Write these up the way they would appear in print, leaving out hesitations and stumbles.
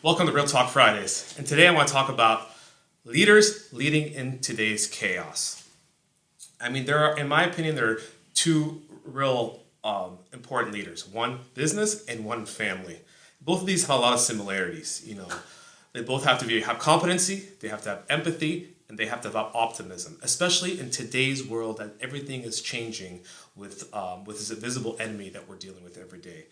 Welcome to Real Talk Fridays. And today I want to talk about leaders leading in today's chaos. I mean, in my opinion, there are two real important leaders: one business and one family. Both of these have a lot of similarities. They both have to have competency, they have to have empathy, and they have to have optimism. Especially in today's world, that everything is changing with this invisible enemy that we're dealing with every day.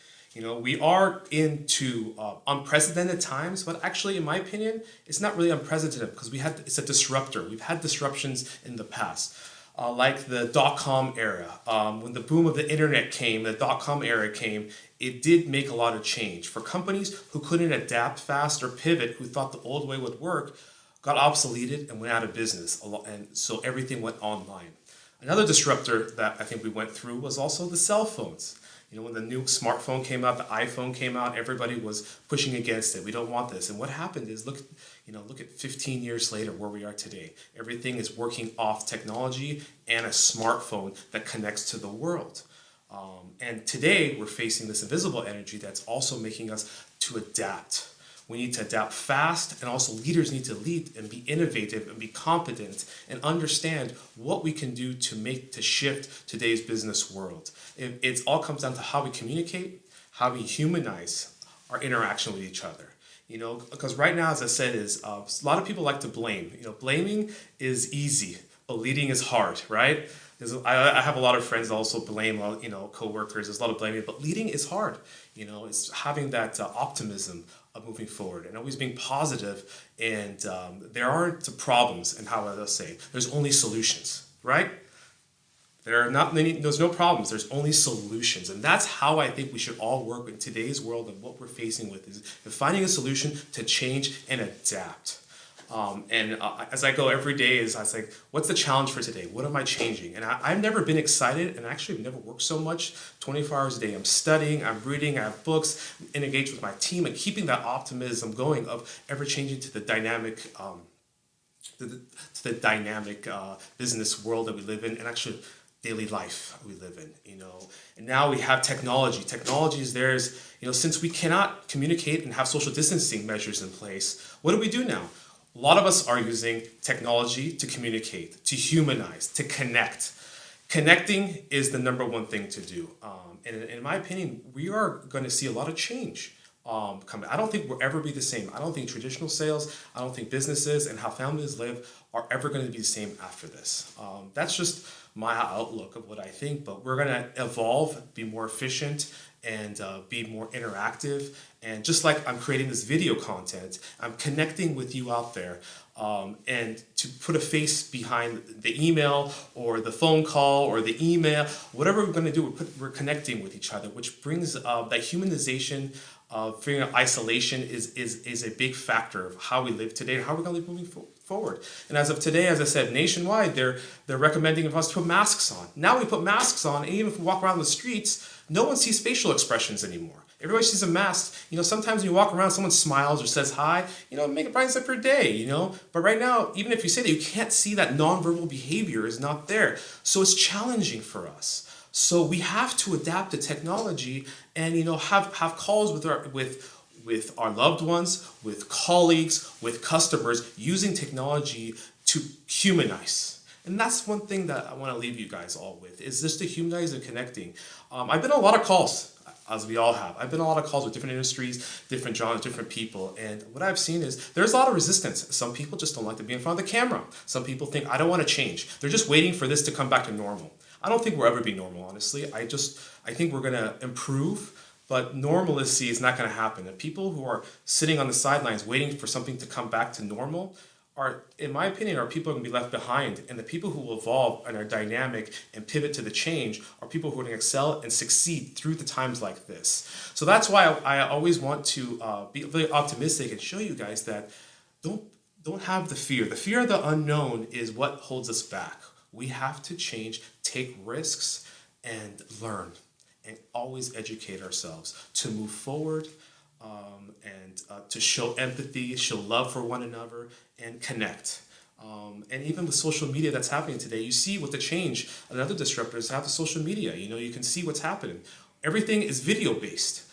We are into unprecedented times, but actually, in my opinion, it's not really unprecedented because it's a disruptor. We've had disruptions in the past, like the dot-com era. When the boom of the internet came, the dot-com era came, it did make a lot of change. For companies who couldn't adapt fast or pivot, who thought the old way would work, got obsoleted and went out of business, and so everything went online. Another disruptor that I think we went through was also the cell phones. When the new smartphone came out, the iPhone came out, everybody was pushing against it. We don't want this. And what happened is, look at 15 years later where we are today. Everything is working off technology and a smartphone that connects to the world. And today we're facing this invisible energy that's also making us to adapt. We need to adapt fast, and also leaders need to lead and be innovative and be competent and understand what we can do to shift today's business world. It all comes down to how we communicate, how we humanize our interaction with each other. Because right now, as I said, a lot of people like to blame. Blaming is easy, but leading is hard, right? I have a lot of friends that also blame, coworkers. There's a lot of blaming, but leading is hard. It's having that optimism of moving forward and always being positive. And there aren't problems in how I say. There's only solutions, right? There's no problems. There's only solutions, and that's how I think we should all work in today's world. And what we're facing with is finding a solution to change and adapt. As I go every day, I say, what's the challenge for today? What am I changing? And I've never been excited, and actually I've never worked so much. 24 hours a day, I'm studying, I'm reading, I have books, and engaged with my team, and keeping that optimism going of ever changing to the dynamic, business world that we live in, and actually daily life we live in. And now we have technology. Technology is there. Since we cannot communicate and have social distancing measures in place, what do we do now? A lot of us are using technology to communicate, to humanize, to connect. Connecting is the number one thing to do. And in my opinion, we are going to see a lot of change coming. I don't think we'll ever be the same. I don't think traditional sales, I don't think businesses and how families live are ever going to be the same after this. That's just my outlook of what I think, but we're going to evolve, be more efficient, and be more interactive. And just like I'm creating this video content, I'm connecting with you out there, and to put a face behind the email or the phone call or the email, whatever we're going to do, we're connecting with each other, which brings that humanization. Figuring out isolation is a big factor of how we live today and how we're going to live moving forward. And as of today, as I said, nationwide, they're recommending us to put masks on. Now we put masks on, and even if we walk around the streets, no one sees facial expressions anymore. Everybody sees a mask. Sometimes when you walk around, someone smiles or says hi. Make it brighten up your day. But right now, even if you say that, you can't see that nonverbal behavior is not there. So it's challenging for us. So we have to adapt to technology and have calls with our loved ones, with colleagues, with customers, using technology to humanize. And that's one thing that I want to leave you guys all with, is just to humanize and connecting. I've been on a lot of calls, as we all have. I've been on a lot of calls with different industries, different genres, different people. And what I've seen is there's a lot of resistance. Some people just don't like to be in front of the camera. Some people think, I don't want to change. They're just waiting for this to come back to normal. I don't think we'll ever be normal, honestly. I think we're going to improve, but normalcy is not going to happen. And people who are sitting on the sidelines waiting for something to come back to normal are, in my opinion, people going to be left behind. And the people who will evolve and are dynamic and pivot to the change are people who are going to excel and succeed through the times like this. So that's why I always want to be really optimistic and show you guys that don't have the fear. The fear of the unknown is what holds us back. We have to change, take risks, and learn, and always educate ourselves to move forward, and to show empathy, show love for one another, and connect. And even with social media that's happening today, you see what the change. Another disruptor is to have the social media. You can see what's happening. Everything is video based.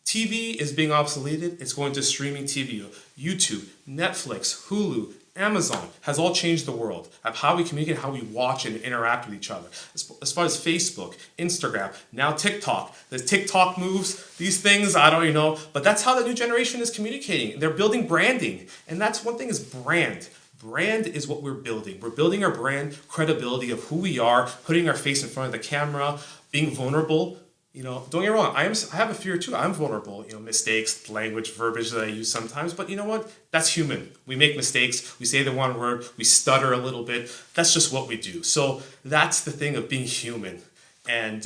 TV is being obsoleted. It's going to streaming TV. YouTube, Netflix, Hulu, Amazon has all changed the world of how we communicate, how we watch and interact with each other. As far as Facebook, Instagram, now TikTok. The TikTok moves, these things, I don't even know. But that's how the new generation is communicating. They're building branding. And that's one thing is brand. Brand is what we're building. We're building our brand credibility of who we are, putting our face in front of the camera, being vulnerable. Don't get me wrong. I have a fear too. I'm vulnerable. Mistakes, language, verbiage that I use sometimes. But you know what? That's human. We make mistakes. We say the one word. We stutter a little bit. That's just what we do. So that's the thing of being human. And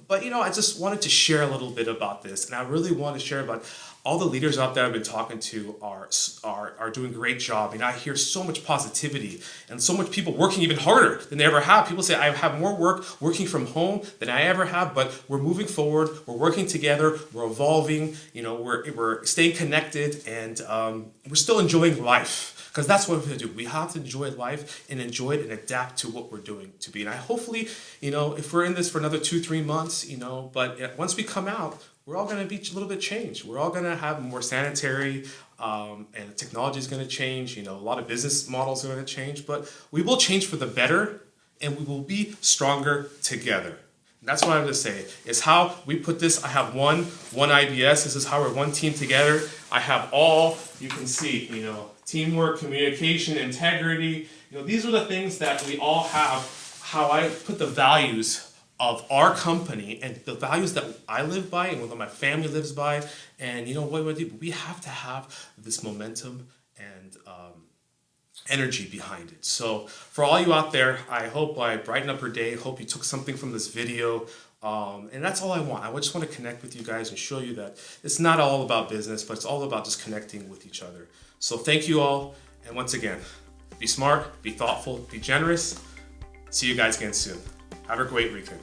but I just wanted to share a little bit about this, and I really want to share about all the leaders out there I've been talking to are doing a great job. And I hear so much positivity and so much people working even harder than they ever have. People say I have more work working from home than I ever have, but we're moving forward. We're working together. We're evolving. We're staying connected, and we're still enjoying life. Because that's what we're going to do. We have to enjoy life and enjoy it and adapt to what we're doing to be. And I hopefully, if we're in this for another 2-3 months, but once we come out, we're all going to be a little bit changed. We're all going to have more sanitary, and technology is going to change. A lot of business models are going to change, but we will change for the better, and we will be stronger together. And that's what I'm going to say, is how we put this. I have one IBS. This is how we're one team together. I have all, you can see, teamwork, communication, integrity. These are the things that we all have, how I put the values of our company and the values that I live by and what my family lives by. And what do I do? We have to have this momentum and energy behind it. So for all you out there, I hope I brighten up your day. Hope you took something from this video. And that's all I want. I just want to connect with you guys and show you that it's not all about business, but it's all about just connecting with each other. So thank you all. And once again, be smart, be thoughtful, be generous. See you guys again soon. Have a great weekend.